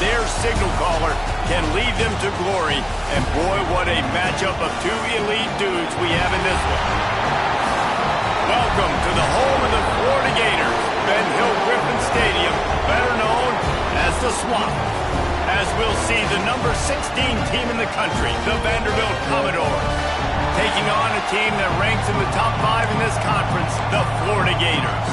their signal caller can lead them to glory. And boy, what a matchup of two elite dudes we have in this one. Welcome to the home of the Florida Gators, Ben Hill Griffin Stadium, better known as the Swamp. As we'll see the number 16 team in the country, the Vanderbilt Commodores, taking on a team that ranks in the top 5 in this conference, the Florida Gators.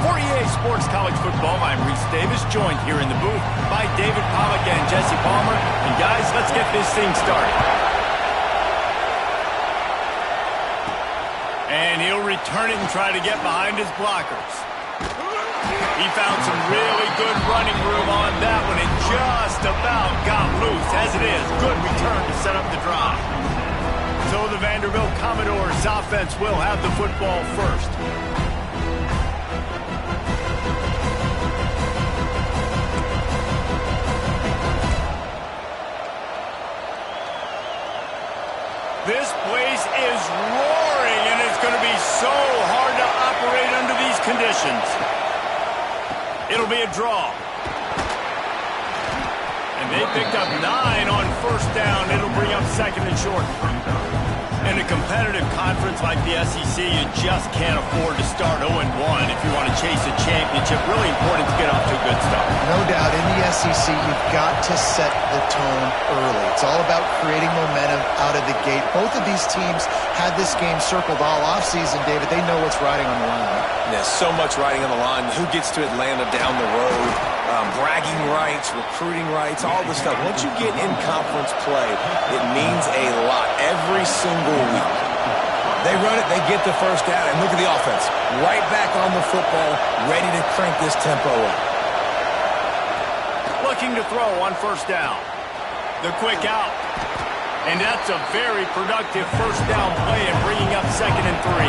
For EA Sports College Football, I'm Reese Davis, joined here in the booth by David Pollack and Jesse Palmer. And guys, let's get this thing started. And he'll return it and try to get behind his blockers. He found some really good running room on that one and just about got loose. As it is, good return to set up the drive. So the Vanderbilt Commodores offense will have the football first. This place is roaring, and it's going to be so hard to operate under these conditions. It'll be a draw. And they picked up 9 on first down. It'll bring up second and short. In a competitive conference like the SEC, you just can't afford to start 0-1 if you want to chase a championship. Really important to get off to a good start. No doubt, in the SEC, you've got to set the tone early. It's all about creating momentum out of the gate. Both of these teams had this game circled all offseason, David. They know what's riding on the line. There's so much riding on the line. Who gets to Atlanta down the road? Bragging rights, recruiting rights, all this stuff. Once you get in conference play, it means a lot every single week. They run it, they get the first down, and look at the offense. Right back on the football, ready to crank this tempo up. Looking to throw on first down. The quick out. And that's a very productive first down play and bringing up second and 3.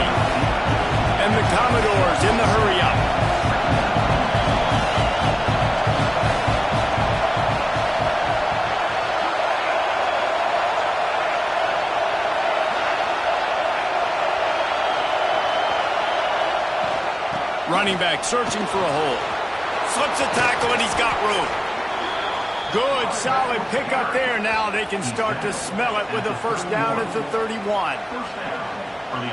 And the Commodores in the hurry-up. Running back searching for a hole. Slips a tackle and he's got room. Good, solid pickup there. Now they can start to smell it with a first down at the 31.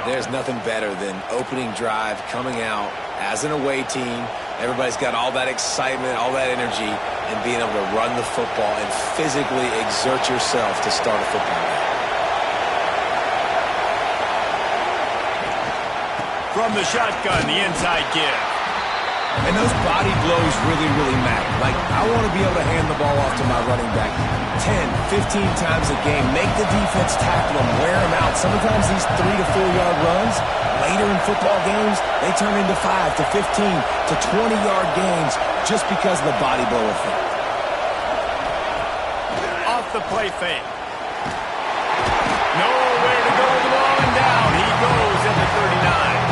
There's nothing better than opening drive, coming out as an away team. Everybody's got all that excitement, all that energy, and being able to run the football and physically exert yourself to start a football game. From the shotgun, the inside give. And those body blows really, really matter. Like, I want to be able to hand the ball off to my running back 10, 15 times a game. Make the defense tackle them, wear them out. Sometimes these 3 to 4 yard runs, later in football games, they turn into 5 to 15 to 20 yard gains just because of the body blow effect. Off the play fake. Nowhere to go with the ball and down. He goes at the 39.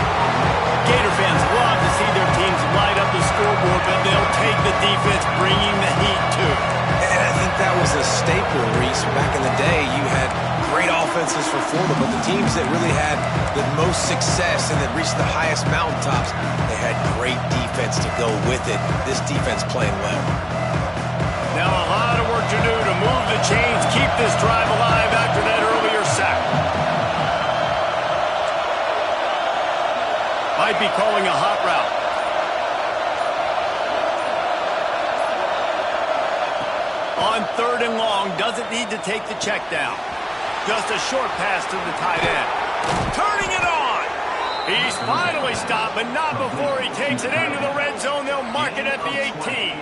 Gator fans love to see their teams light up the scoreboard, but they'll take the defense bringing the heat too. And I think that was a staple, Reese. Back in the day, you had great offenses for Florida, but the teams that really had the most success and that reached the highest mountaintops, they had great defense to go with it. This defense playing well. Now a lot of work to do to move the chains, keep this drive alive after that earlier sack. Might be calling a hot route. On 3rd and long, doesn't need to take the check down. Just a short pass to the tight end. Turning it on. He's finally stopped, but not before he takes it into the red zone. They'll mark it at the 18.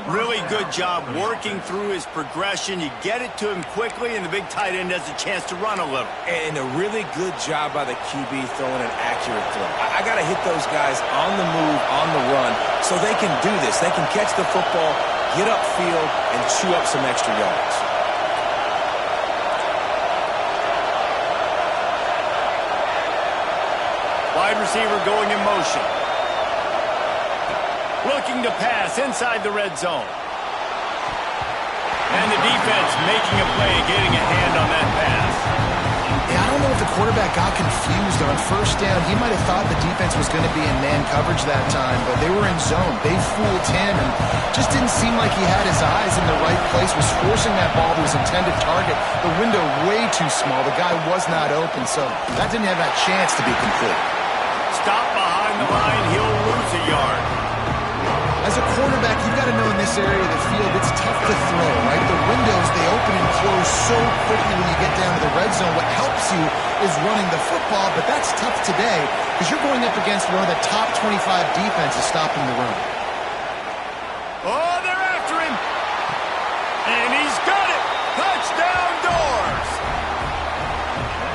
Really good job working through his progression. You get it to him quickly, and the big tight end has a chance to run a little. And a really good job by the QB throwing an accurate throw. I got to hit those guys on the move, on the run, so they can do this. They can catch the football, get upfield, and chew up some extra yards. Wide receiver going in motion. Looking to pass inside the red zone. And the defense making a play, getting a hand on that pass. Yeah, I don't know if the quarterback got confused on first down. He might have thought the defense was going to be in man coverage that time, but they were in zone. They fooled him and just didn't seemed like he had his eyes in the right place, was forcing that ball to his intended target. The window way too small. The guy was not open, so that didn't have that chance to be complete. Stop behind the line, he'll lose a yard. As a quarterback, you've got to know in this area of the field, it's tough to throw, right? The windows, they open and close so quickly when you get down to the red zone. What helps you is running the football, but that's tough today because you're going up against one of the top 25 defenses stopping the run. Oh, they're after him. And he's got it. Touchdown Doors.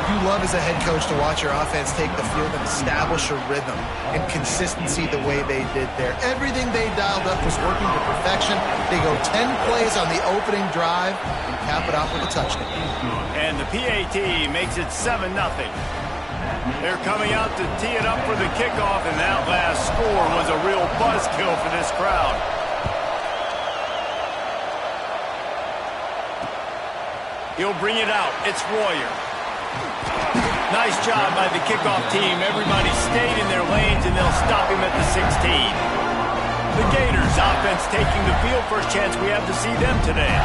You love as a head coach to watch your offense take the field and establish a rhythm and consistency the way they did there. Everything they dialed up was working to perfection. They go 10 plays on the opening drive and cap it off with a touchdown. And the PAT makes it 7-0. They're coming out to tee it up for the kickoff, and that last score was a real buzzkill for this crowd. He'll bring it out. It's Royer. Nice job by the kickoff team. Everybody stayed in their lanes, and they'll stop him at the 16. The Gators offense taking the field. First chance we have to see them today.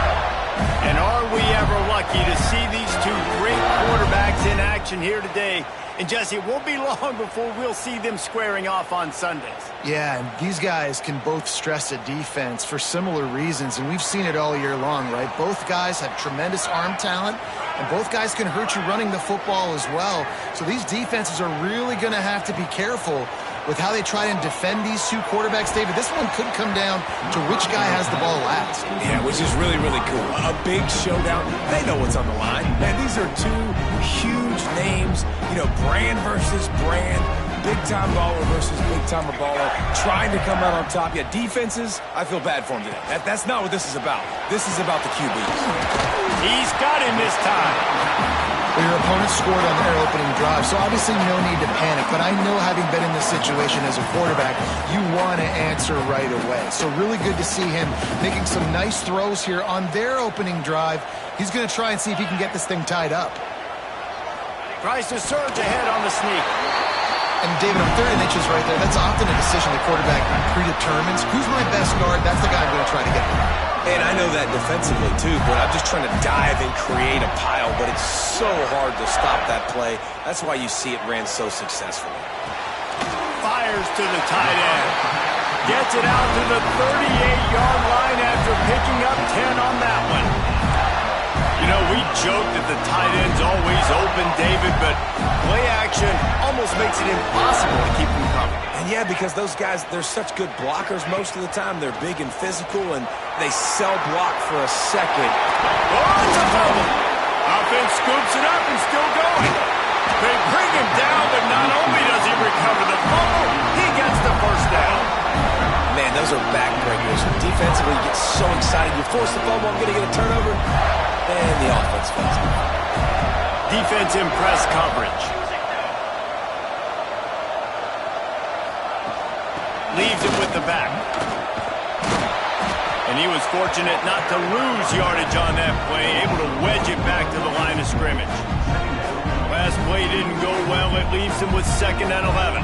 And are we ever lucky to see these two great quarterbacks in action here today? And Jesse, it won't be long before we'll see them squaring off on Sundays. Yeah, and these guys can both stress a defense for similar reasons, and we've seen it all year long, right? Both guys have tremendous arm talent, and both guys can hurt you running the football as well. So these defenses are really going to have to be careful with how they try and defend these two quarterbacks. David, this one could come down to which guy has the ball last. Yeah, which is really, really cool. A big showdown. They know what's on the line. Man, these are two huge names. You know, brand versus brand. Big-time baller versus big-time baller. Trying to come out on top. Yeah, defenses, I feel bad for him today. That's not what this is about. This is about the QBs. He's got him this time. Your opponent scored on their opening drive, so obviously no need to panic. But I know, having been in this situation as a quarterback, you want to answer right away. So really good to see him making some nice throws here on their opening drive. He's going to try and see if he can get this thing tied up. Tries to surge ahead on the sneak. And David, on 3rd and inches right there, that's often a decision the quarterback predetermines. Who's my best guard? That's the guy I'm going to try to get there. And I know that defensively, too, but I'm just trying to dive and create a pile, but it's so hard to stop that play. That's why you see it ran so successfully. Fires to the tight end. Gets it out to the 38-yard line after picking up 10 on that one. You know, we joke that the tight end's always open, David, but play action almost makes it impossible to keep them coming. And yeah, because those guys, they're such good blockers most of the time. They're big and physical, and they sell block for a second. Oh, it's a fumble. Offense scoops it up and still going. They bring him down, but not only does he recover the fumble, he gets the first down. Man, those are backbreakers. Defensively, you get so excited. You force the fumble, I'm going to get a turnover. And the offense falls out. Defense in press coverage. Leaves it with the back. And he was fortunate not to lose yardage on that play, able to wedge it back to the line of scrimmage. Last play didn't go well. It leaves him with 2nd and 11.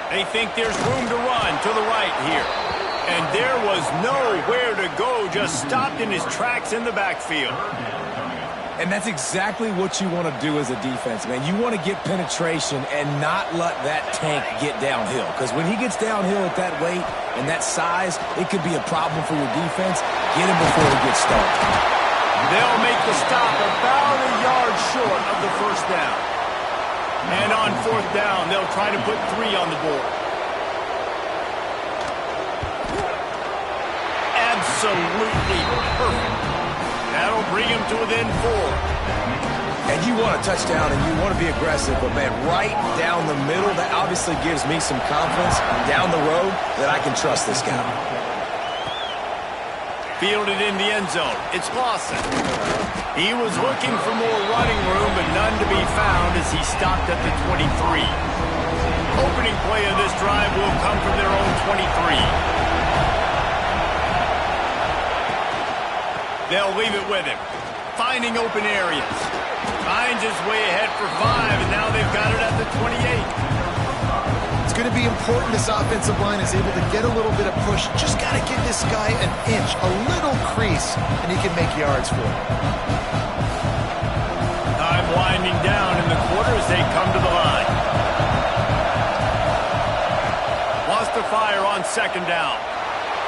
They think there's room to run to the right here. And there was nowhere to go, just stopped in his tracks in the backfield. And that's exactly what you want to do as a defense, man. You want to get penetration and not let that tank get downhill. Because when he gets downhill at that weight and that size, it could be a problem for your defense. Get him before he gets started. They'll make the stop about a yard short of the first down. And on 4th down, they'll try to put 3 on the board. Absolutely perfect. That'll bring him to within 4. And you want a touchdown and you want to be aggressive, but man, right down the middle, that obviously gives me some confidence down the road that I can trust this guy. Fielded in the end zone. It's Lawson. He was looking for more running room, but none to be found as he stopped at the 23. Opening play of this drive will come from their own 23. They'll leave it with him. Finding open areas. Finds his way ahead for 5, and now they've got it at the 28. It's going to be important this offensive line is able to get a little bit of push. Just got to give this guy an inch, a little crease, and he can make yards for it. Time winding down in the quarter as they come to the line. Wants to fire on second down.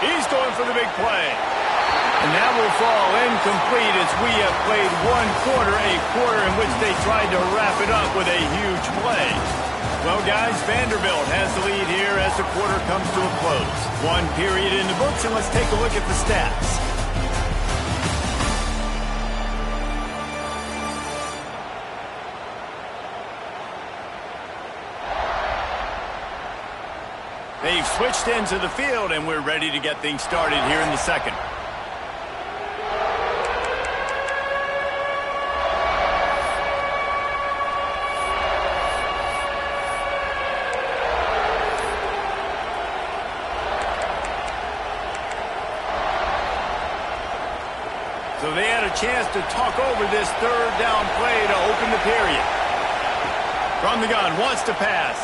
He's going for the big play. And that will fall incomplete as we have played one quarter, a quarter in which they tried to wrap it up with a huge play. Well, guys, Vanderbilt has the lead here as the quarter comes to a close. One period in the books, and let's take a look at the stats. They've switched into the field, and we're ready to get things started here in the second. So they had a chance to talk over this third down play to open the period. From the gun, wants to pass.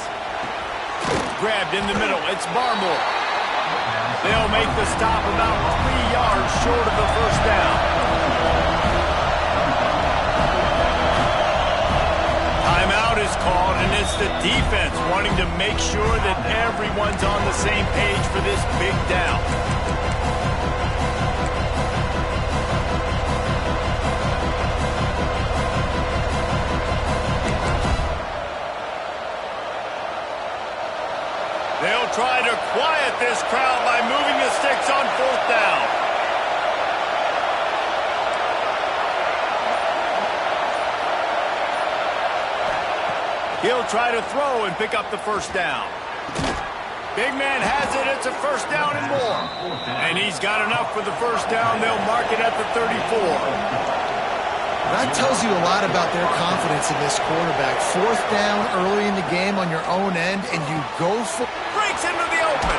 Grabbed in the middle. It's Barmore. They'll make the stop about 3 yards short of the first down. Timeout is called, and it's the defense wanting to make sure that everyone's on the same page for this big down. They'll try to quiet this crowd by moving the sticks on fourth down. He'll try to throw and pick up the first down. Big man has it. It's a first down and more. And he's got enough for the first down. They'll mark it at the 34. That tells you a lot about their confidence in this quarterback. Fourth down early in the game on your own end, and you go for... Breaks into the open.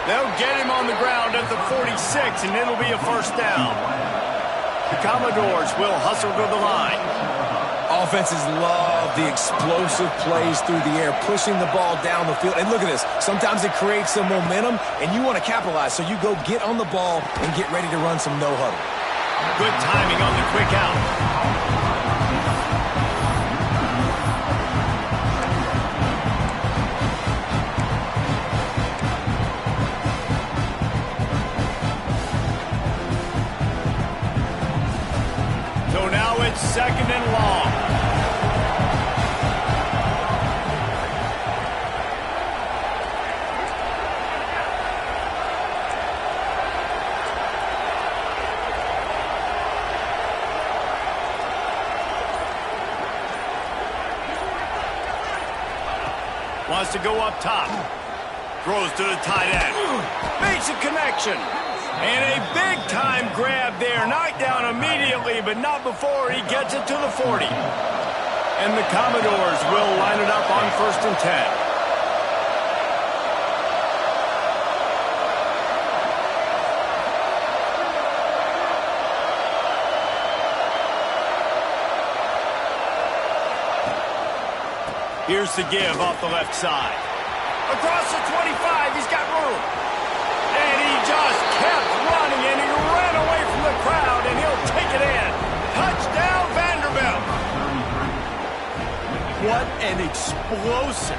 They'll get him on the ground at the 46, and it'll be a first down. The Commodores will hustle to the line. Offenses love the explosive plays through the air, pushing the ball down the field. And look at this. Sometimes it creates some momentum, and you want to capitalize. So you go get on the ball and get ready to run some no-huddle. Good timing on the quick out. So now it's second and long. Wants to go up top. Throws to the tight end. Makes a connection. And a big-time grab there. Knocked down immediately, but not before he gets it to the 40. And the Commodores will line it up on 1st and 10. Here's the give off the left side. Across the 25, he's got room. And he just kept running, and he ran away from the crowd, and he'll take it in. Touchdown, Vanderbilt. What an explosive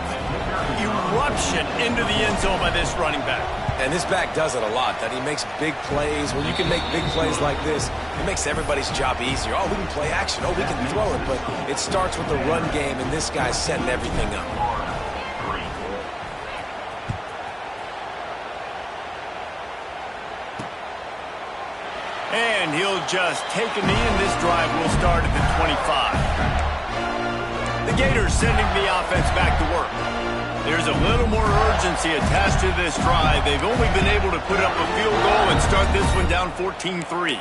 eruption into the end zone by this running back. And this back does it a lot, that he makes big plays. When you can make big plays like this, it makes everybody's job easier. Oh, we can play action. Oh, we can throw it. But it starts with the run game, and this guy's setting everything up. And he'll just take a knee, and this drive will start at the 25. The Gators sending the offense back to work. There's a little more urgency attached to this drive. They've only been able to put up a field goal and start this one down 14-3.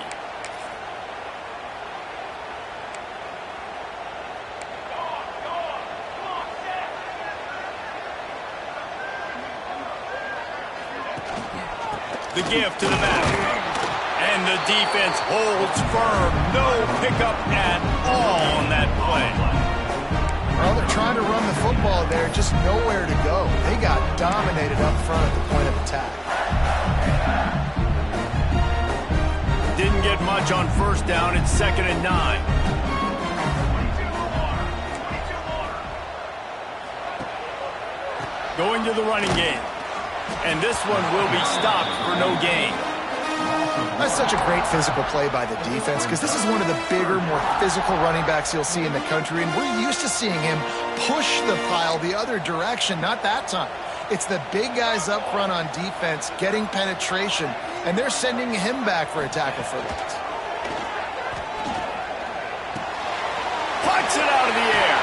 The give to the back. And the defense holds firm. No pickup at all on that play. Well, they're trying to run the football there, just nowhere to go. They got dominated up front at the point of attack. Didn't get much on first down. It's 2nd and 9. Going to the running game. And this one will be stopped for no gain. That's such a great physical play by the defense because this is one of the bigger, more physical running backs you'll see in the country, and we're used to seeing him push the pile the other direction. Not that time. It's the big guys up front on defense getting penetration, and they're sending him back for a tackle for loss. Puts it out of the air.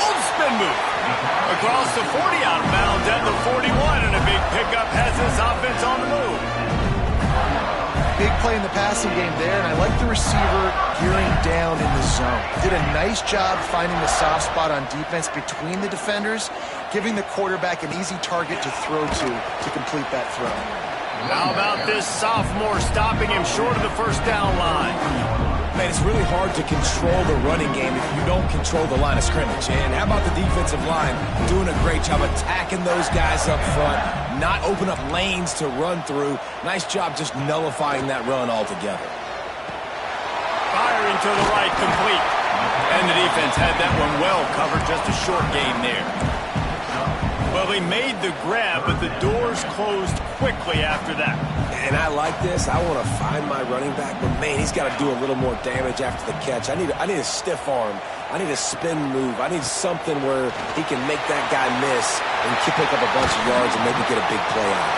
Oh, spin move. Across the 40, out of bounds at the 41, and a big pickup has this offense on the move. Big play in the passing game there, and I like the receiver gearing down in the zone. Did a nice job finding the soft spot on defense between the defenders, giving the quarterback an easy target to throw to complete that throw. How about this sophomore stopping him short of the first down line? Man, it's really hard to control the running game if you don't control the line of scrimmage. And how about the defensive line doing a great job attacking those guys up front, not open up lanes to run through. Nice job just nullifying that run altogether. Firing to the right, complete. And the defense had that one well covered, just a short game there. Well, they made the grab, but the doors closed quickly after that. And I like this. I want to find my running back, but man, he's got to do a little more damage after the catch. I need a stiff arm. I need a spin move. I need something where he can make that guy miss and pick up a bunch of yards and maybe get a big play out.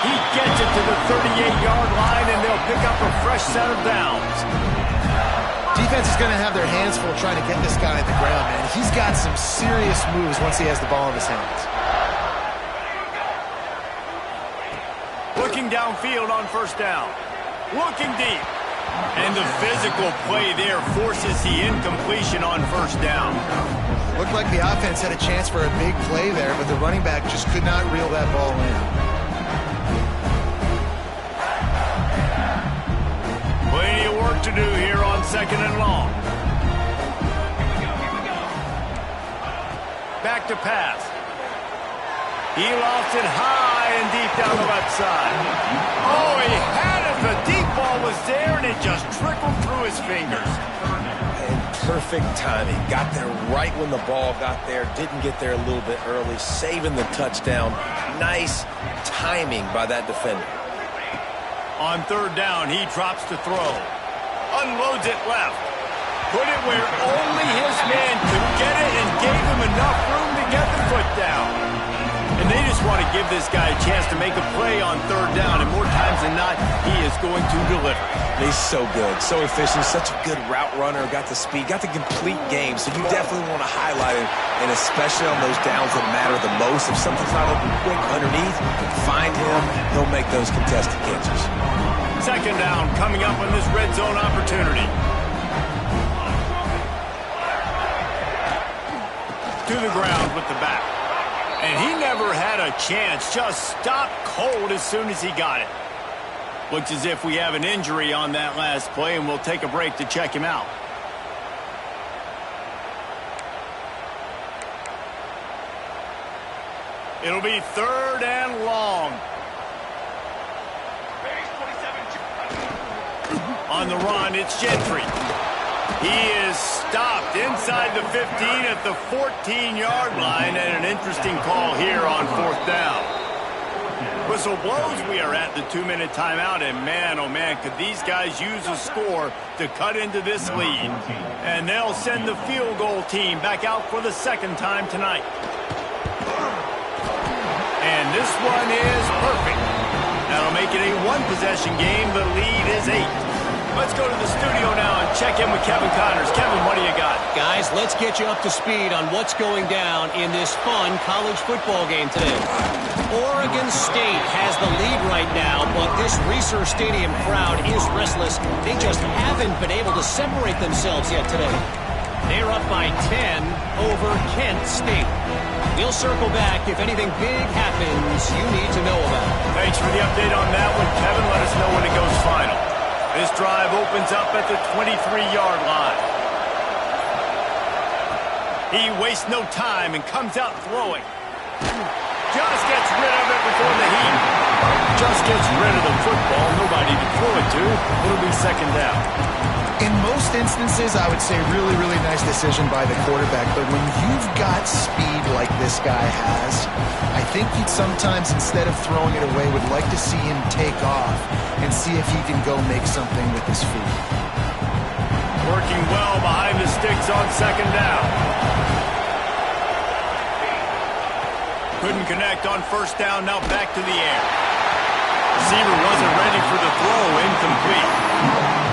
He gets it to the 38-yard line, and they'll pick up a fresh set of downs. Defense is going to have their hands full trying to get this guy at the ground, man. He's got some serious moves once he has the ball in his hands. Looking downfield on first down. Looking deep. And the physical play there forces the incompletion on first down. Looked like the offense had a chance for a big play there, but the running back just could not reel that ball in. Plenty of work to do here on 2nd and long. Back to pass. He lost it high and deep down the left side. Oh, he had it. The deep ball was there, and it just trickled through his fingers. And perfect timing. Got there right when the ball got there. Didn't get there a little bit early. Saving the touchdown. Nice timing by that defender. On third down, he drops to throw. Unloads it left. Put it where only his man could get it and gave him enough room to get the foot down. And they just want to give this guy a chance to make a play on third down, and more times than not, he is going to deliver. He's so good, so efficient, such a good route runner, got the speed, got the complete game, so you definitely want to highlight him, and especially on those downs that matter the most. If something's not open quick underneath, find him, he'll make those contested catches. 2nd down coming up on this red zone opportunity. To the ground with the back. And he never had a chance, just stopped cold as soon as he got it. Looks as if we have an injury on that last play, and we'll take a break to check him out. It'll be 3rd and long. On the run, it's Gentry. He is stopped inside the 15 at the 14-yard line, and an interesting call here on 4th down. Whistle blows. We are at the 2-minute timeout, and man, oh man, could these guys use a score to cut into this lead. And they'll send the field goal team back out for the 2nd time tonight. And this one is perfect. That'll make it a one-possession game. The lead is 8. Let's go to the studio now and check in with Kevin Connors. Kevin, what do you got? Guys, let's get you up to speed on what's going down in this fun college football game today. Oregon State has the lead right now, but this Reser Stadium crowd is restless. They just haven't been able to separate themselves yet today. They're up by 10 over Kent State. We'll circle back if anything big happens you need to know about. Thanks for the update on that one, Kevin. Let us know when it goes final. This drive opens up at the 23-yard line. He wastes no time and comes out throwing. Just gets rid of it before the heat. Just gets rid of the football. Nobody to throw it to. It'll be second down. In most instances, I would say really, really nice decision by the quarterback. But when you've got speed like this guy has, I think he'd sometimes, instead of throwing it away, would like to see him take off and see if he can go make something with his feet. Working well behind the sticks on second down. Couldn't connect on first down, now back to the air. Receiver wasn't ready for the throw, incomplete.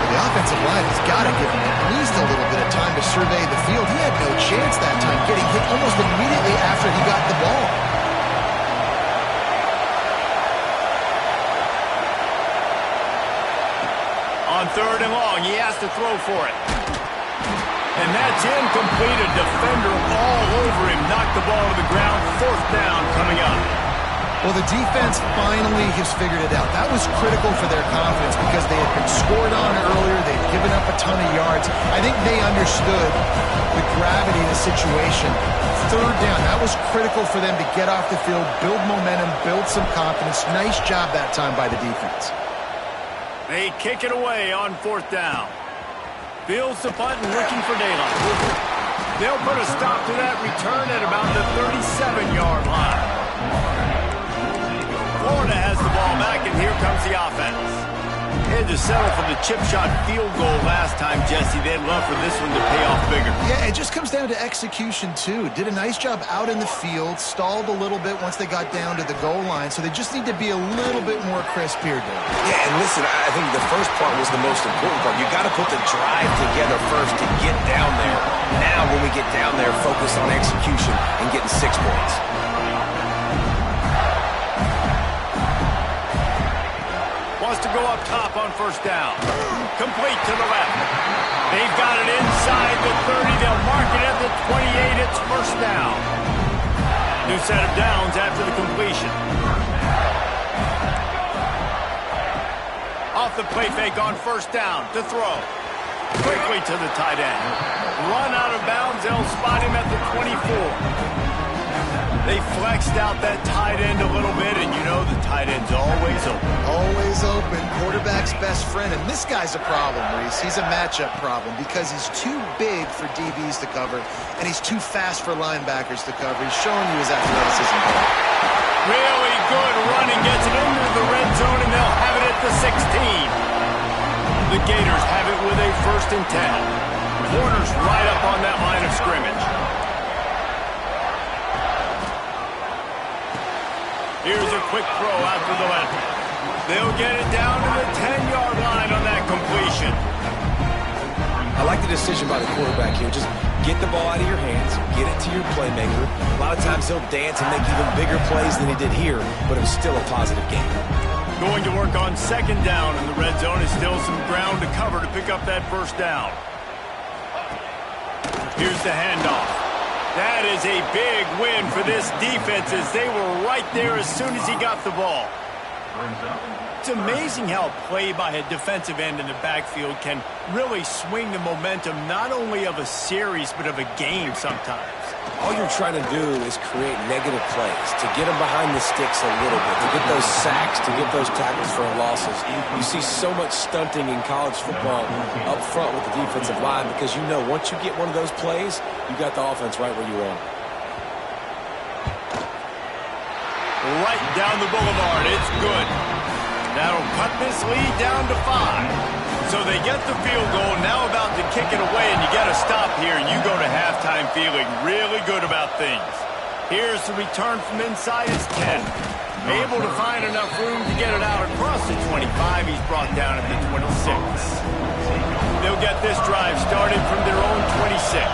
The offensive line has got to give him at least a little bit of time to survey the field. He had no chance that time, getting hit almost immediately after he got the ball. On third and long, he has to throw for it. And that's incomplete. A defender all over him. Knocked the ball to the ground. Fourth down coming up. Well, the defense finally has figured it out. That was critical for their confidence because they had been scored on earlier. They'd given up a ton of yards. I think they understood the gravity of the situation. Third down, that was critical for them to get off the field, build momentum, build some confidence. Nice job that time by the defense. They kick it away on fourth down. Fields the punt and looking for daylight. They'll put a stop to that return at about the 37-yard line. Florida has the ball back, and here comes the offense. They had to settle for the chip shot field goal last time, Jesse. They'd love for this one to pay off bigger. Yeah, it just comes down to execution, too. Did a nice job out in the field, stalled a little bit once they got down to the goal line, so they just need to be a little bit more crisp here, Dave. Yeah, and listen, I think the first part was the most important part. You got to put the drive together first to get down there. Now, when we get down there, focus on execution and getting 6 points. Wants to go up top on first down. Complete to the left. They've got it inside the 30. They'll mark it at the 28. It's first down. New set of downs after the completion. Off the play fake on first down to throw. Quickly to the tight end. Run out of bounds. They'll spot him at the 24. They flexed out that tight end a little bit, and you know the tight end's always open. Always open. Quarterback's best friend. And this guy's a problem, Reese. He's a matchup problem because he's too big for DBs to cover, and he's too fast for linebackers to cover. He's showing you his athleticism. Really good running. Gets it into the red zone, and they'll have it at the 16. The Gators have it with a 1st and 10. Corners right up on that line of scrimmage. Here's a quick throw out to the left. They'll get it down to the 10-yard line on that completion. I like the decision by the quarterback here. Just get the ball out of your hands, get it to your playmaker. A lot of times he'll dance and make even bigger plays than he did here, but it was still a positive game. Going to work on second down, and the red zone is still some ground to cover to pick up that first down. Here's the handoff. That is a big win for this defense as they were right there as soon as he got the ball. It's amazing how play by a defensive end in the backfield can really swing the momentum not only of a series but of a game sometimes. All you're trying to do is create negative plays, to get them behind the sticks a little bit, to get those sacks, to get those tackles for losses. You see so much stunting in college football up front with the defensive line because you know once you get one of those plays, you got the offense right where you want it. Right down the boulevard. It's good. That'll cut this lead down to 5. So they get the field goal, now about to kick it away, and you got to stop here, and you go to halftime feeling really good about things. Here's the return from inside. It's 10. Able to find enough room to get it out across the 25. He's brought down at the 26. They'll get this drive started from their own 26.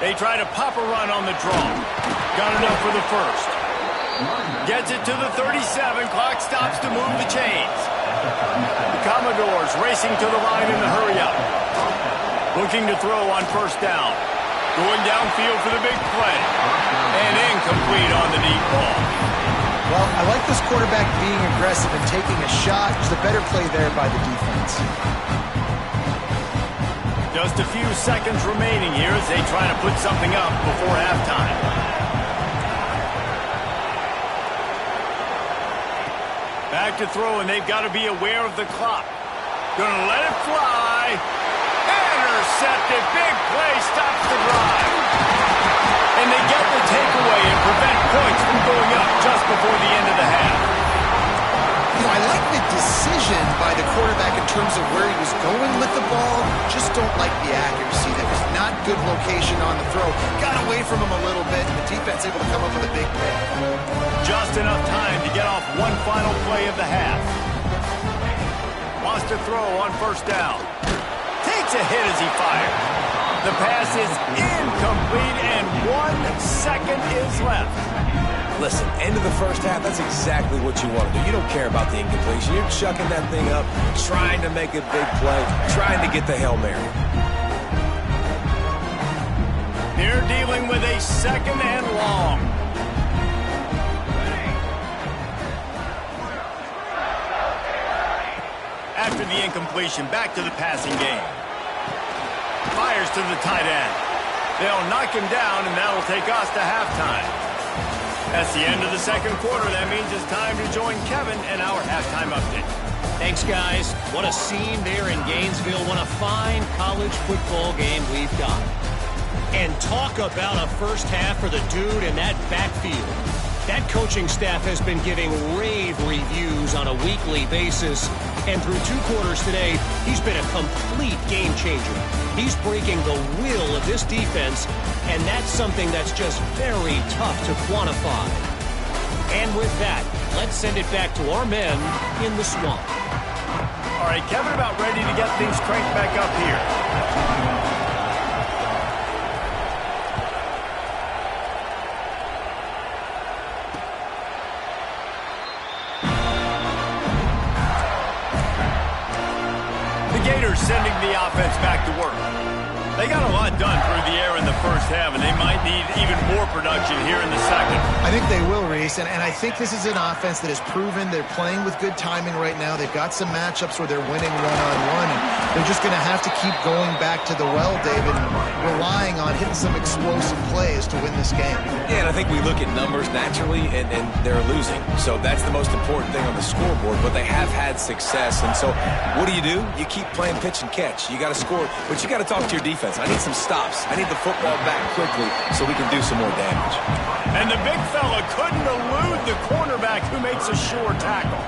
They try to pop a run on the draw. Got enough for the first. Gets it to the 37. Clock stops to move the chains. The Commodores racing to the line in the hurry-up. Looking to throw on first down. Going downfield for the big play. And incomplete on the deep ball. Well, I like this quarterback being aggressive and taking a shot. There's a better play there by the defense. Just a few seconds remaining here as they try to put something up before halftime. Back to throw, and they've got to be aware of the clock. Gonna let it fly. Intercepted. Big play stops the drive. And they get the takeaway and prevent points from going up just before the end of the half. You know, I like the decision by the quarterback in terms of where he was going with the ball. Just don't like the accuracy. That was not good location on the throw. Got away from him a little bit, and the defense able to come up with a big play. Just enough time to get off one final play of the half. Wants to throw on first down. Takes a hit as he fires. The pass is incomplete, and 1 second is left. Listen, end of the first half, that's exactly what you want to do. You don't care about the incompletion. You're chucking that thing up, trying to make a big play, trying to get the Hail Mary. They're dealing with a second and long. After the incompletion, back to the passing game. Fires to the tight end. They'll knock him down, and that'll take us to halftime. That's the end of the second quarter. That means it's time to join Kevin and our halftime update. Thanks, guys. What a scene there in Gainesville. What a fine college football game we've got. And talk about a first half for the dude in that backfield. That coaching staff has been giving rave reviews on a weekly basis. And through 2 quarters today, he's been a complete game changer. He's breaking the will of this defense, and that's something that's just very tough to quantify. And with that, let's send it back to our men in the swamp. All right, Kevin, about ready to get things cranked back up here. Sending the offense back to work. They got a lot done through the air in the first half, and they might need even more production here in the second. I think they will, Reese, and I think this is an offense that has proven they're playing with good timing right now. They've got some matchups where they're winning one-on-one, and they're just going to have to keep going back to the well, David, and relying on hitting some explosive plays to win this game. Yeah, and I think we look at numbers naturally, and they're losing. So that's the most important thing on the scoreboard, but they have had success. And so what do? You keep playing pitch and catch. You got to score, but you got to talk to your defense. I need some stops. I need the football back quickly so we can do some more damage. And the big fella couldn't elude the cornerback who makes a sure tackle.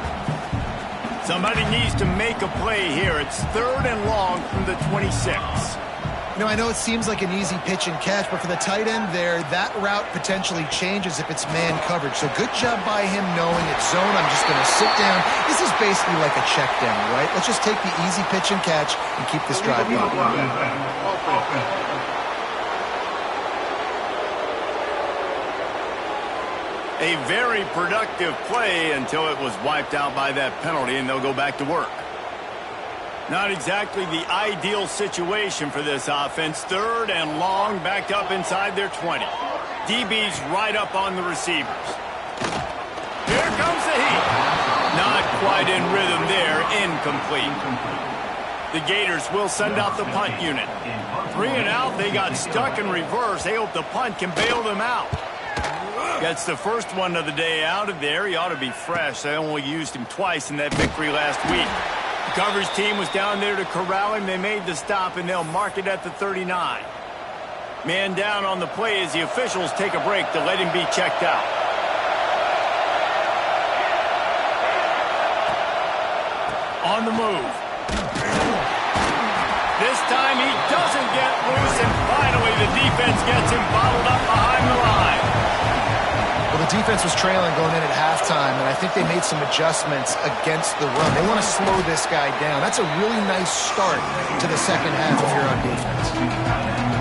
Somebody needs to make a play here. It's 3rd and long from the 26. You know, I know it seems like an easy pitch and catch, but for the tight end there, that route potentially changes if it's man coverage. So good job by him knowing it's zone. I'm just going to sit down. This is basically like a check down, right? Let's just take the easy pitch and catch and keep this drive going. A very productive play until it was wiped out by that penalty, and they'll go back to work. Not exactly the ideal situation for this offense. 3rd and long, backed up inside their 20. DB's right up on the receivers. Here comes the heat. Not quite in rhythm there. Incomplete. The Gators will send out the punt unit. 3 and out. They got stuck in reverse. They hope the punt can bail them out. Gets the first one of the day out of there. He ought to be fresh. They only used him twice in that victory last week. The coverage team was down there to corral him. They made the stop, and they'll mark it at the 39. Man down on the play as the officials take a break to let him be checked out. On the move. This time he doesn't get loose, and finally the defense gets him bottled up behind the line. Well, the defense was trailing going in at halftime, and I think they made some adjustments against the run. They want to slow this guy down. That's a really nice start to the second half if you're on defense.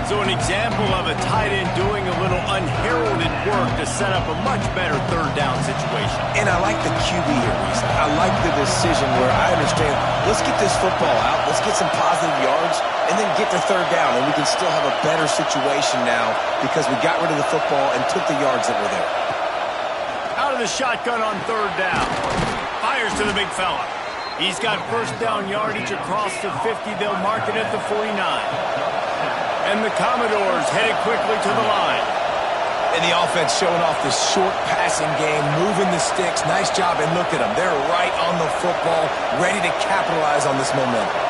So an example of a tight end doing a little unheralded work to set up a much better 3rd down situation. And I like the QB here, Reese. I like the decision where I understand, let's get this football out, let's get some positive yards, and then get to 3rd down, and we can still have a better situation now because we got rid of the football and took the yards that were there. Out of the shotgun on 3rd down. Fires to the big fella. He's got first down yardage across the 50. They'll mark it at the 49. And the Commodores headed quickly to the line. And the offense showing off this short passing game, moving the sticks. Nice job, and look at them. They're right on the football, ready to capitalize on this momentum.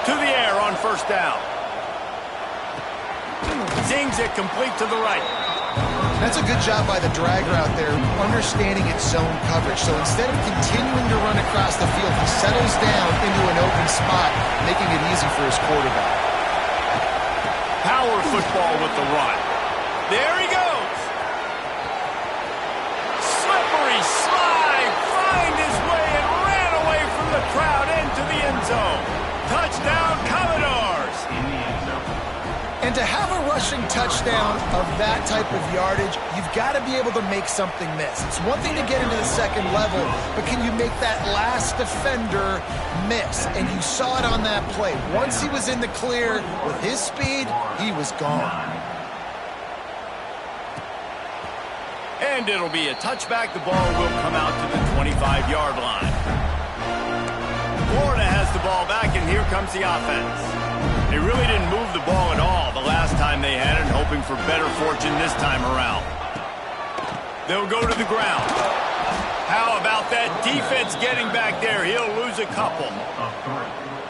To the air on first down. Zings it complete to the right. That's a good job by the drag route there, understanding its zone coverage. So instead of continuing to run across the field, he settles down into an open spot, making it easy for his quarterback. Power football with the run. There he goes. Slippery slide, find his way and ran away from the crowd into the end zone. Touchdown, Commodores. And to have a rushing touchdown of that type of yardage, you've got to be able to make something miss. It's one thing to get into the second level, but can you make that last defender miss? And you saw it on that play. Once he was in the clear with his speed, he was gone. And it'll be a touchback. The ball will come out to the 25-yard line. Florida has the ball back, and here comes the offense. They really didn't move the ball at all the last time they had it, hoping for better fortune this time around. They'll go to the ground. How about that defense getting back there? He'll lose a couple.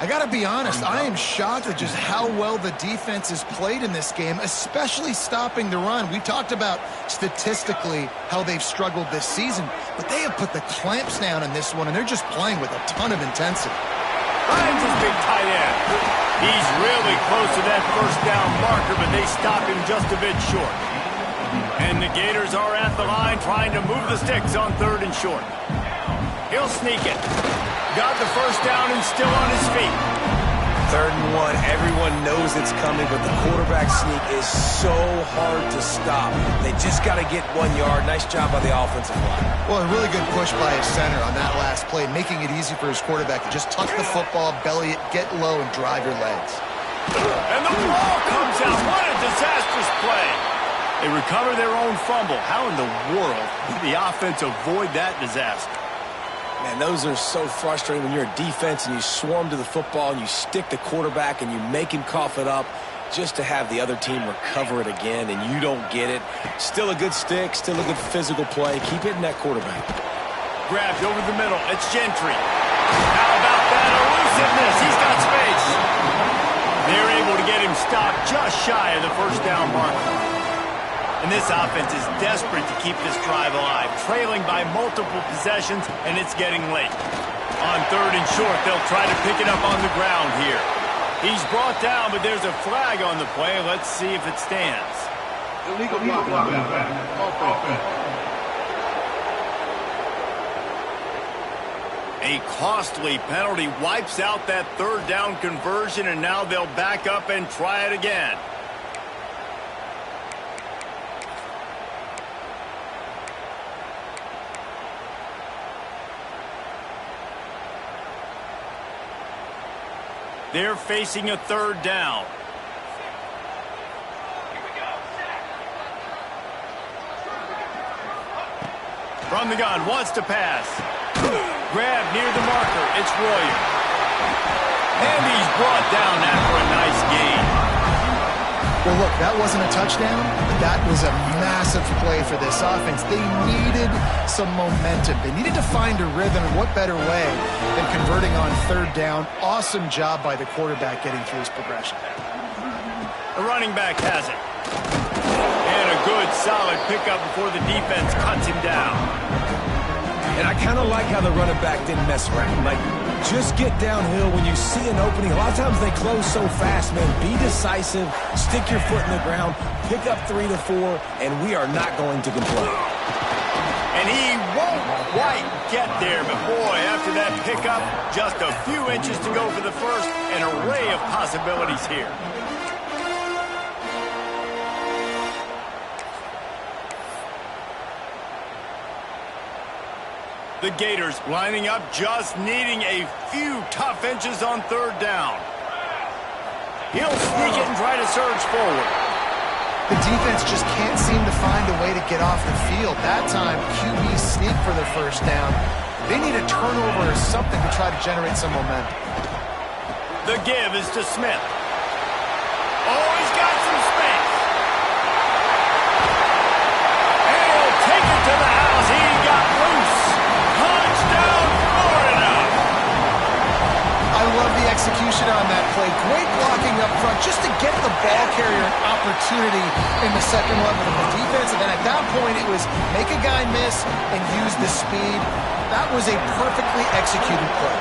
I got to be honest, I am shocked at just how well the defense has played in this game, especially stopping the run. We talked about statistically how they've struggled this season, but they have put the clamps down in this one, and they're just playing with a ton of intensity. Finds his big tight end. He's really close to that first down marker, but they stop him just a bit short. And the Gators are at the line trying to move the sticks on third and short. He'll sneak it. Got the first down and still on his feet. 3rd and 1. Everyone knows it's coming, but the quarterback sneak is so hard to stop. They just got to get 1 yard. Nice job by the offensive line. Well, a really good push by his center on that last play, making it easy for his quarterback to just tuck the football, belly it, get low, and drive your legs. And the ball comes out. What a disastrous play. They recover their own fumble. How in the world did the offense avoid that disaster? Man, those are so frustrating when you're a defense and you swarm to the football and you stick the quarterback and you make him cough it up just to have the other team recover it again and you don't get it. Still a good stick, still a good physical play. Keep hitting that quarterback. Grabbed over the middle. It's Gentry. How about that elusiveness? He's got space. They're able to get him stopped just shy of the first down marker. And this offense is desperate to keep this drive alive, trailing by multiple possessions, and it's getting late. On third and short, they'll try to pick it up on the ground here. He's brought down, but there's a flag on the play. Let's see if it stands. Illegal block. A costly penalty wipes out that third down conversion, and now they'll back up and try it again. They're facing a third down. From the gun, wants to pass. Grab near the marker. It's Royer. And he's brought down after a nice gain. Well, look, that wasn't a touchdown. That was a massive play for this offense. They needed some momentum. They needed to find a rhythm, and what better way than converting on third down. Awesome job by the quarterback getting through his progression. The running back has it. And a good, solid pickup before the defense cuts him down. And I kind of like how the running back didn't mess around. Like, just get downhill when you see an opening. A lot of times they close so fast, man. Be decisive, stick your foot in the ground, pick up 3 to 4, and we are not going to complain. And he won't quite get there, but boy, after that pickup, just a few inches to go for the first, an array of possibilities here. The Gators lining up, just needing a few tough inches on third down. He'll sneak it and try to surge forward. The defense just can't seem to find a way to get off the field. That time, QB sneak for the first down. They need a turnover or something to try to generate some momentum. The give is to Smith. Oh, he's got some space. And he'll take it to the house. He got loose. Touchdown, Florida. I love the execution on that play. Great blocking up front just to get the ball carrier an opportunity in the second level of the defense. And then at that point, it was make a guy miss and use the speed. That was a perfectly executed play.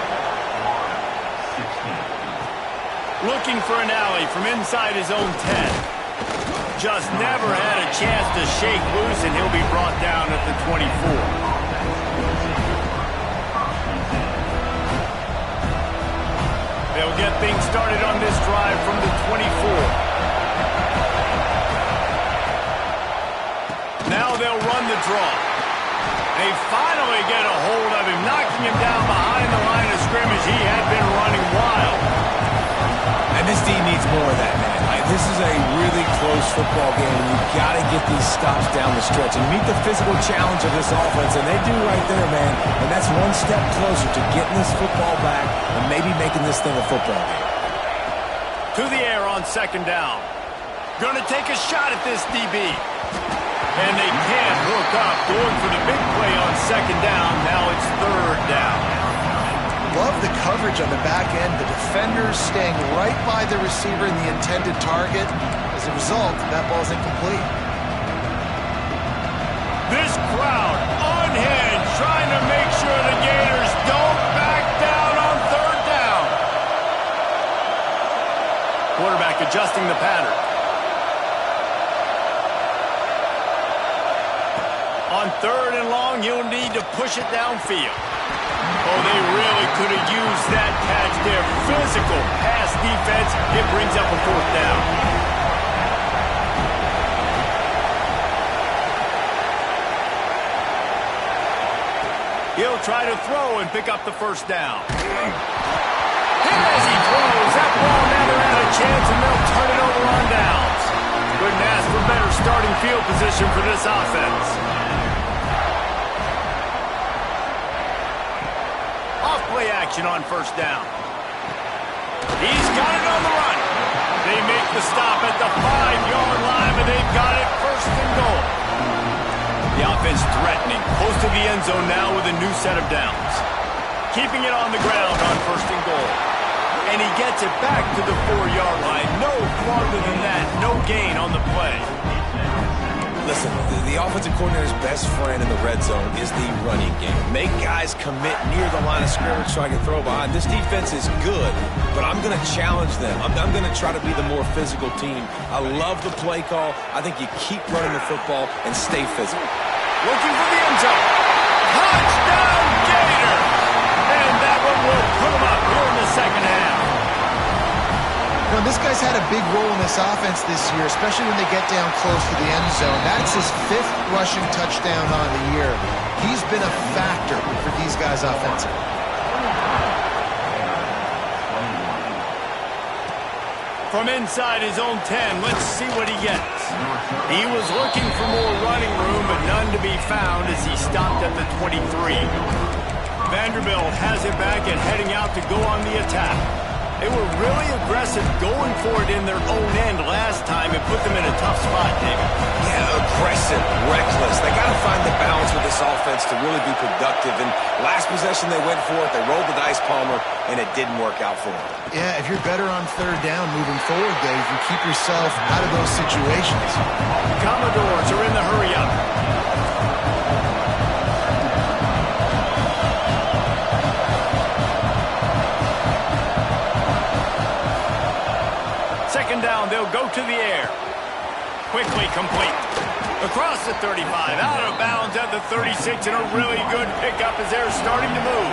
Looking for an alley from inside his own 10. Just never had a chance to shake loose, and he'll be brought down at the 24. They'll get things started on this drive from the 24. Now they'll run the draw. They finally get a hold of him, knocking him down behind the line of scrimmage. He had been running wild. And this D needs more of that, man. This is a really close football game, and you've got to get these stops down the stretch and meet the physical challenge of this offense, and they do right there, man. And that's one step closer to getting this football back and maybe making this thing a football game. To the air on second down. Going to take a shot at this DB. And they can't hook up. Going for the big play on second down. Now it's third down. Love the coverage on the back end. The defenders staying right by the receiver in the intended target. As a result, that ball's incomplete. This crowd unhinged, trying to make sure the Gators don't back down on third down. Quarterback adjusting the pattern. On third and long, you'll need to push it downfield. Oh, they really could have used that catch there. Physical pass defense. It brings up a fourth down. He'll try to throw and pick up the first down. And as he throws, that ball never had a chance, and they'll turn it over on downs. Couldn't ask for better starting field position for this offense. Play action on first down. He's got it on the run. They make the stop at the 5-yard line, but they've got it first and goal. The offense threatening, close to the end zone now with a new set of downs. Keeping it on the ground on first and goal. And he gets it back to the 4-yard line. No farther than that. No gain on the play. Listen, the offensive coordinator's best friend in the red zone is the running game. Make guys commit near the line of scrimmage so I can throw behind. This defense is good, but I'm going to challenge them. I'm going to try to be the more physical team. I love the play call. I think you keep running the football and stay physical. Looking for the end zone. Touchdown, Gator! And that one will put him up here in the second half. You know, this guy's had a big role in this offense this year, especially when they get down close to the end zone. That's his 5th rushing touchdown on the year. He's been a factor for these guys offensively. From inside his own 10, let's see what he gets. He was looking for more running room, but none to be found as he stopped at the 23. Vanderbilt has it back and heading out to go on the attack. They were really aggressive going for it in their own end last time and put them in a tough spot, David. Yeah, aggressive, reckless. They got to find the balance with this offense to really be productive. And last possession they went for it. They rolled the dice, Palmer, and it didn't work out for them. Yeah, if you're better on third down moving forward, Dave, you keep yourself out of those situations. Commodores are in the hurry-up. Second down, they'll go to the air. Quickly complete. Across the 35, out of bounds at the 36, and a really good pickup as they're starting to move.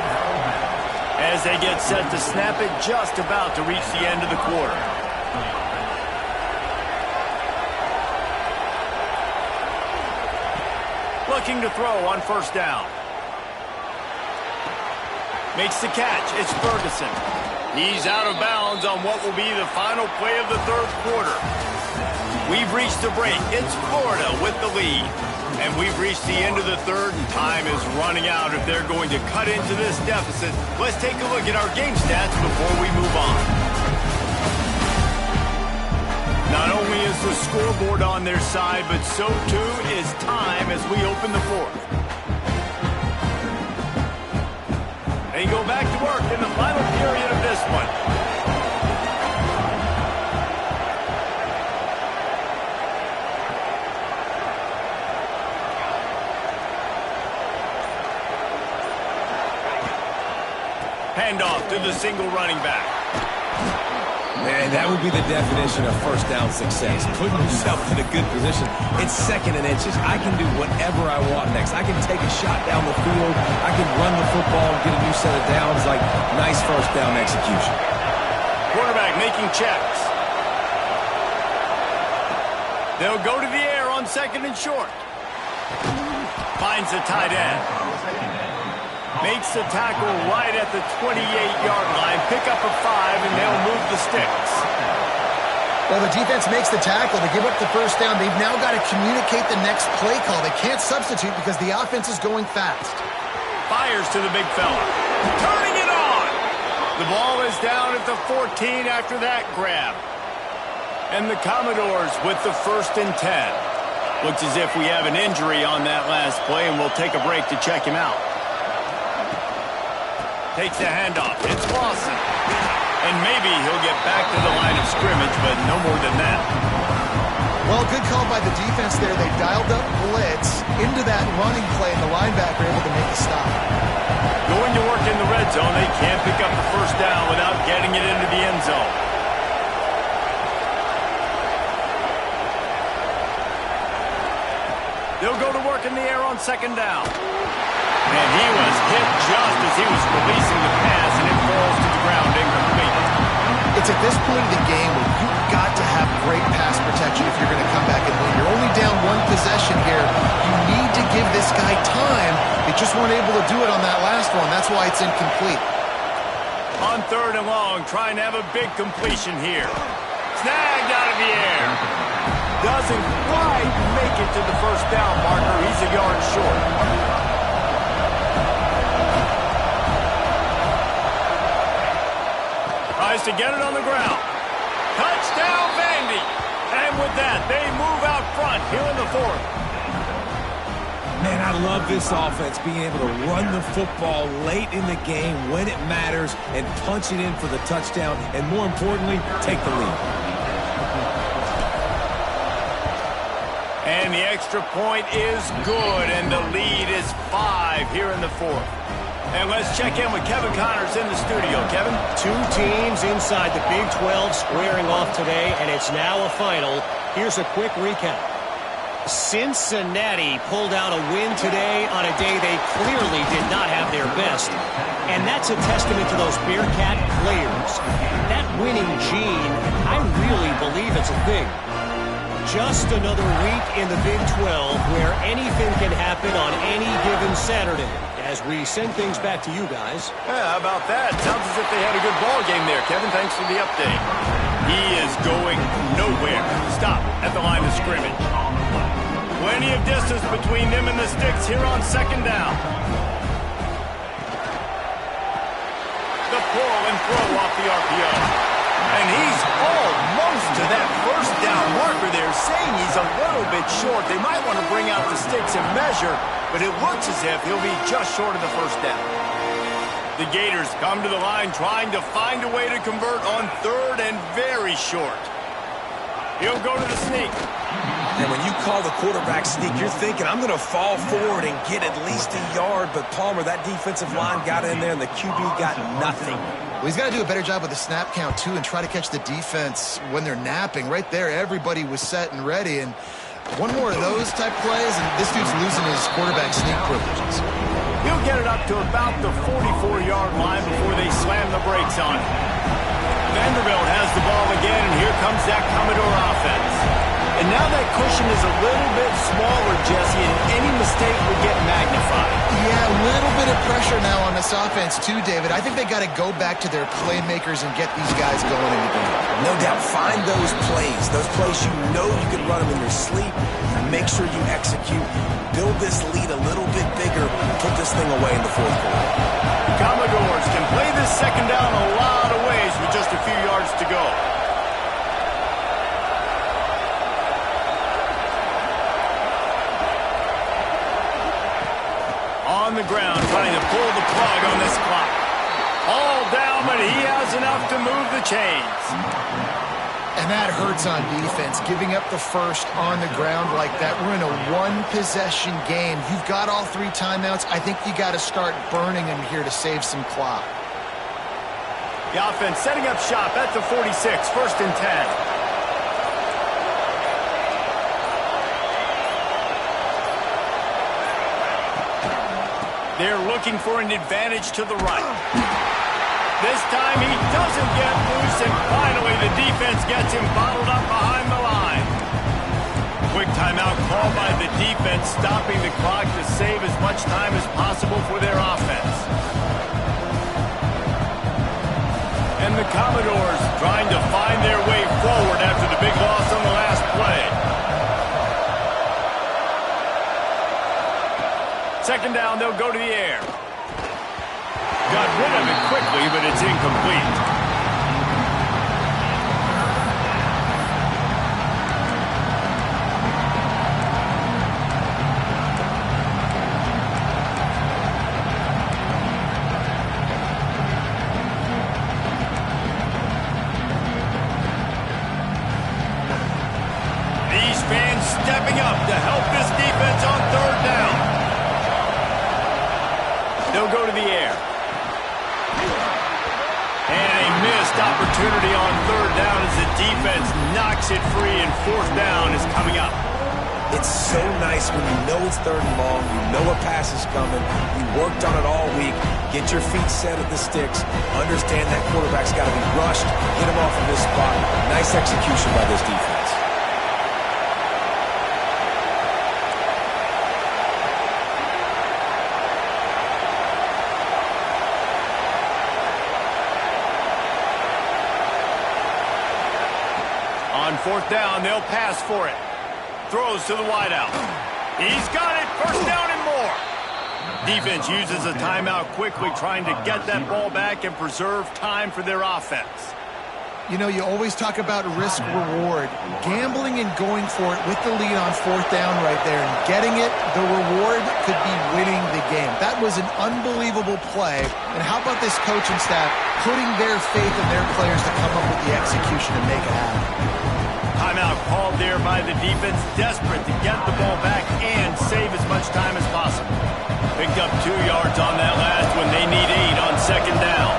As they get set to snap it, just about to reach the end of the quarter. Looking to throw on first down. Makes the catch. It's Ferguson. He's out of bounds on what will be the final play of the third quarter. We've reached the break. It's Florida with the lead. And we've reached the end of the third, and time is running out if they're going to cut into this deficit. Let's take a look at our game stats before we move on. Not only is the scoreboard on their side, but so too is time as we open the fourth. They go back to work in the final period of this one. Handoff to the single running back. Man, that would be the definition of first down success. Putting yourself in a good position. It's second and inches. I can do whatever I want next. I can take a shot down the field. I can run the football and get a new set of downs. Like, nice first down execution. Quarterback making checks. They'll go to the air on second and short. Finds the tight end. Makes the tackle right at the 28-yard line. Pick up a 5, and they'll move the sticks. Well, the defense makes the tackle to give up the first down. They've now got to communicate the next play call. They can't substitute because the offense is going fast. Fires to the big fella. Turning it on. The ball is down at the 14 after that grab. And the Commodores with the 1st and 10. Looks as if we have an injury on that last play, and we'll take a break to check him out. Takes the handoff. It's Lawson. And maybe he'll get back to the line of scrimmage, but no more than that. Well, good call by the defense there. They dialed up blitz into that running play, and the linebacker able to make the stop. Going to work in the red zone, they can't pick up the first down without getting it into the end zone. They'll go to work in the air on second down. And he was hit just as he was releasing the pass, and it falls to the ground incomplete. It's at this point of the game where you've got to have great pass protection if you're going to come back and win. You're only down one possession here. You need to give this guy time. They just weren't able to do it on that last one. That's why it's incomplete. On third and long, trying to have a big completion here. Snagged out of the air. Doesn't quite make it to the first down marker. He's a yard short. Tries to get it on the ground. Touchdown, Vandy. And with that, they move out front here in the fourth. Man, I love this offense, being able to run the football late in the game when it matters and punch it in for the touchdown, and more importantly, take the lead. And the extra point is good, and the lead is 5 here in the fourth. And let's check in with Kevin Connors in the studio. Kevin? Two teams inside the Big 12 squaring off today, and it's now a final. Here's a quick recap. Cincinnati pulled out a win today on a day they clearly did not have their best. And that's a testament to those Bearcat players. That winning gene, I really believe it's a thing. Just another week in the Big 12 where anything can happen on any given Saturday. As we send things back to you guys. Yeah, how about that? Sounds as if they had a good ball game there, Kevin. Thanks for the update. He is going nowhere. Stop at the line of scrimmage. Plenty of distance between them and the sticks here on second down. The pull and throw off the RPO. And he's almost to that first down marker there, saying he's a little bit short. They might want to bring out the sticks and measure, but it looks as if he'll be just short of the first down. The Gators come to the line trying to find a way to convert on third and very short. He'll go to the sneak. And when you call the quarterback sneak, you're thinking, I'm going to fall forward and get at least a yard. But Palmer, that defensive line got in there, and the QB got nothing. Well, he's got to do a better job with the snap count, too, and try to catch the defense when they're napping. Right there, everybody was set and ready. And one more of those type plays, and this dude's losing his quarterback sneak privileges. He'll get it up to about the 44-yard line before they slam the brakes on it. Vanderbilt has the ball again, and here comes that Commodore offense. And now that cushion is a little bit smaller, Jesse, and any mistake would get magnified. Yeah, Yeah, a little bit of pressure now on this offense too, David. I think they got to go back to their playmakers and get these guys going in the game. No doubt. Find those plays you know you can run them in your sleep. Make sure you execute. Build this lead a little bit bigger. Put this thing away in the fourth quarter. The Commodores can play this second down a lot of ways with just a few yards to go. On the ground, trying to pull the plug on this clock. All down, but he has enough to move the chains. And that hurts on defense, giving up the first on the ground like that. We're in a one-possession game. You've got all 3 timeouts. I think you got to start burning them here to save some clock. The offense setting up shop at the 46, 1st and 10. They're looking for an advantage to the right. This time he doesn't get loose, and finally the defense gets him bottled up behind the line. Quick timeout called by the defense, stopping the clock to save as much time as possible for their offense. And the Commodores trying to find their way forward after the big loss on the last play. Second down, they'll go to the air. Got rid of it quickly, but it's incomplete. These fans stepping up to help this defense on 3rd down. They'll go to the air. And a missed opportunity on 3rd down as the defense knocks it free, and 4th down is coming up. It's so nice when you know it's 3rd and long, you know a pass is coming, you worked on it all week, get your feet set at the sticks, understand that quarterback's got to be rushed, get him off of this spot. Nice execution by this defense. On 4th down, they'll pass for it. Throws to the wideout. He's got it. 1st down and more. Defense uses a timeout quickly, trying to get that ball back and preserve time for their offense. You know, you always talk about risk-reward. Gambling and going for it with the lead on 4th down right there and getting it, the reward could be winning the game. That was an unbelievable play. And how about this coaching staff putting their faith in their players to come up with the execution and make it happen? Timeout called there by the defense, desperate to get the ball back and save as much time as possible. Picked up 2 yards on that last one. They need 8 on 2nd down.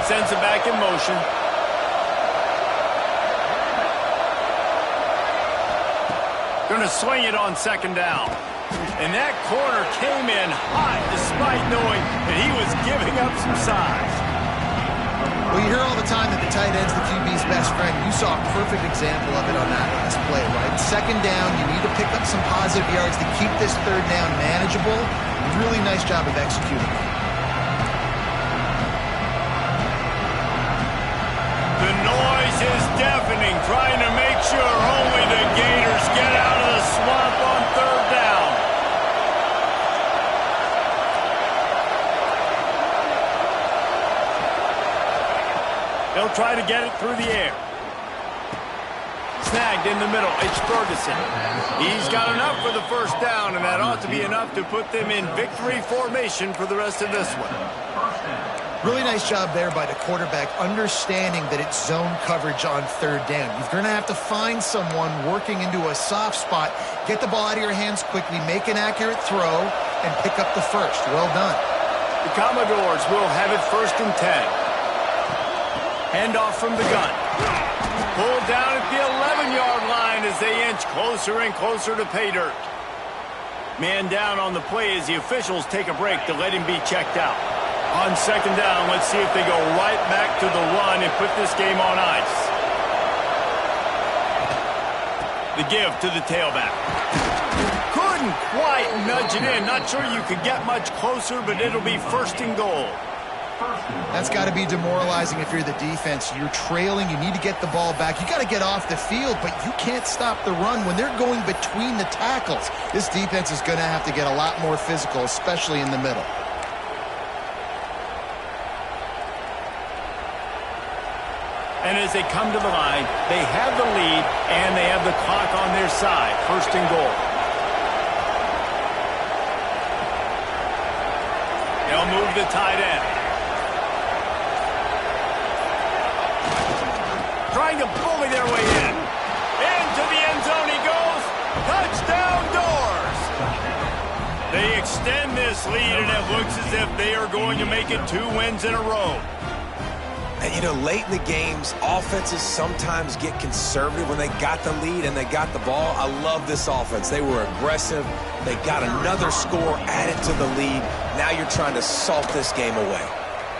Sends it back in motion. Going to swing it on 2nd down. And that corner came in hot despite knowing that he was giving up some size. Well, you hear all the time that the tight end's the QB's best friend. You saw a perfect example of it on that last play, right? 2nd down, you need to pick up some positive yards to keep this 3rd down manageable. Really nice job of executing. The noise is deafening, trying to make sure only the Gators get out of the swamp on 3rd down. They'll try to get it through the air. Snagged in the middle. It's Ferguson. He's got enough for the 1st down, and that ought to be enough to put them in victory formation for the rest of this one. Really nice job there by the quarterback, understanding that it's zone coverage on 3rd down. You're going to have to find someone working into a soft spot, get the ball out of your hands quickly, make an accurate throw, and pick up the first. Well done. The Commodores will have it 1st and 10. Handoff from the gun. Pulled down at the 11-yard line as they inch closer and closer to pay dirt. Man down on the play as the officials take a break to let him be checked out. On 2nd down, let's see if they go right back to the run and put this game on ice. The give to the tailback. Could Couldn't quite nudge it in. Not sure you could get much closer, but it'll be first and goal. That's got to be demoralizing if you're the defense. You're trailing. You need to get the ball back. You got to get off the field, but you can't stop the run when they're going between the tackles. This defense is going to have to get a lot more physical, especially in the middle. And as they come to the line, they have the lead, and they have the clock on their side. First and goal. They'll move the tight end. Trying to bully their way in. Into the end zone he goes. Touchdown Doors. They extend this lead, and it looks as if they are going to make it 2 wins in a row. And, you know, late in the games, offenses sometimes get conservative when they got the lead and they got the ball. I love this offense. They were aggressive. They got another score added to the lead. Now you're trying to salt this game away.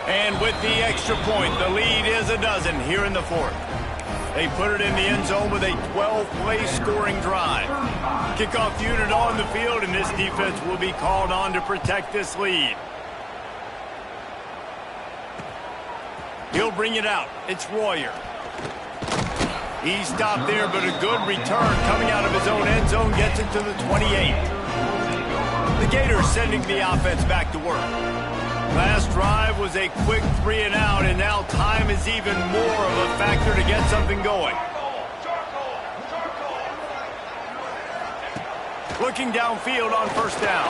And with the extra point, the lead is a dozen here in the fourth. They put it in the end zone with a 12-play scoring drive. Kickoff unit on the field, and this defense will be called on to protect this lead. He'll bring it out. It's Royer. He stopped there, but a good return coming out of his own end zone gets it to the 28. The Gators sending the offense back to work. Last drive was a quick 3 and out, and now time is even more of a factor to get something going. Looking downfield on first down.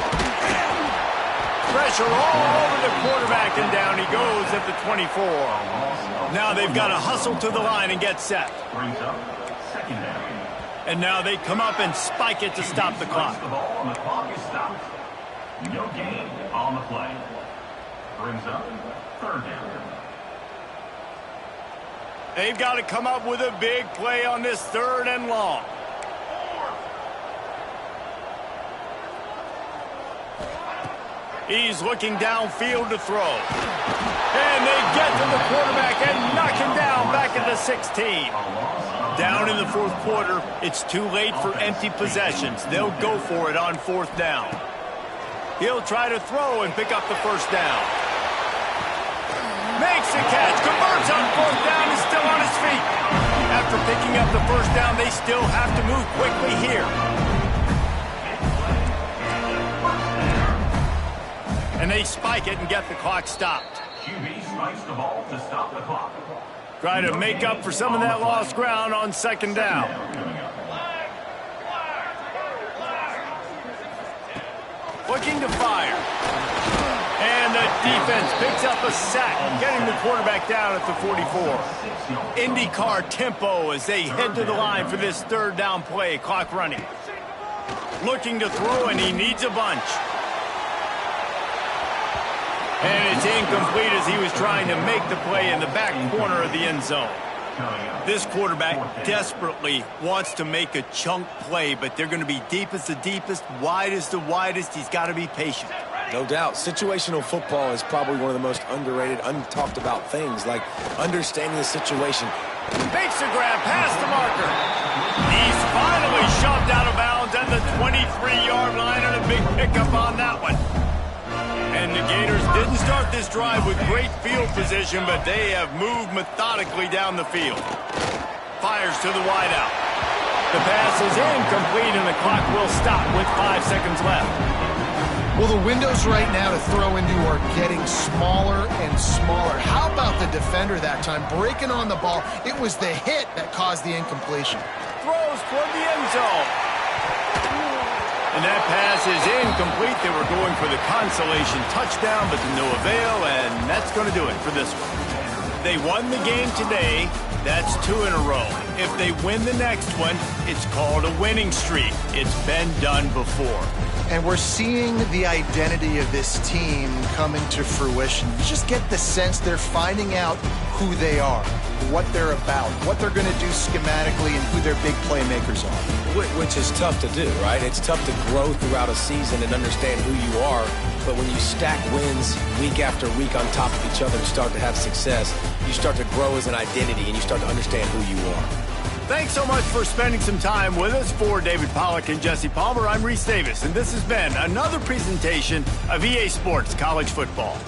Pressure all over the quarterback, and down he goes at the 24. Now they've got to hustle to the line and get set. And now they come up and spike it to stop the clock. The clock is stopped. No gain on the play. Brings up third down. They've got to come up with a big play on this 3rd and long. He's looking downfield to throw. And they get to the quarterback and knock him down back at the 16. Down in the fourth quarter, it's too late for empty possessions. They'll go for it on 4th down. He'll try to throw and pick up the first down. Makes a catch, converts on 4th down, is still on his feet. After picking up the first down, they still have to move quickly here. And they spike it and get the clock stopped. QB spikes the ball to stop the clock. Try to make up for some of that lost ground on 2nd down. Looking to fire. And the defense picks up a sack, getting the quarterback down at the 44. IndyCar tempo as they head to the line for this 3rd down play. Clock running. Looking to throw, and he needs a bunch. And it's incomplete as he was trying to make the play in the back corner of the end zone. This quarterback desperately wants to make a chunk play, but they're going to be deep as the deepest, wide as the widest. He's got to be patient. No doubt. Situational football is probably one of the most underrated, untalked about things, like understanding the situation. Makes a grab past the marker. He's finally shoved out of bounds at the 23-yard line, and a big pickup on that one. And the Gators didn't start this drive with great field position, but they have moved methodically down the field. Fires to the wideout. The pass is incomplete, and the clock will stop with 5 seconds left. Well, the windows right now to throw into are getting smaller and smaller. How about the defender that time breaking on the ball? It was the hit that caused the incompletion. Throws toward the end zone. And that pass is incomplete. They were going for the consolation touchdown, but to no avail, and that's going to do it for this one. They won the game today. That's 2 in a row. If they win the next one, it's called a winning streak. It's been done before. And we're seeing the identity of this team come into fruition. You just get the sense they're finding out who they are, what they're about, what they're going to do schematically, and who their big playmakers are. Which is tough to do, right? It's tough to grow throughout a season and understand who you are. But when you stack wins week after week on top of each other and start to have success, you start to grow as an identity and you start to understand who you are. Thanks so much for spending some time with us. For David Pollack and Jesse Palmer, I'm Reese Davis, and this has been another presentation of EA Sports College Football.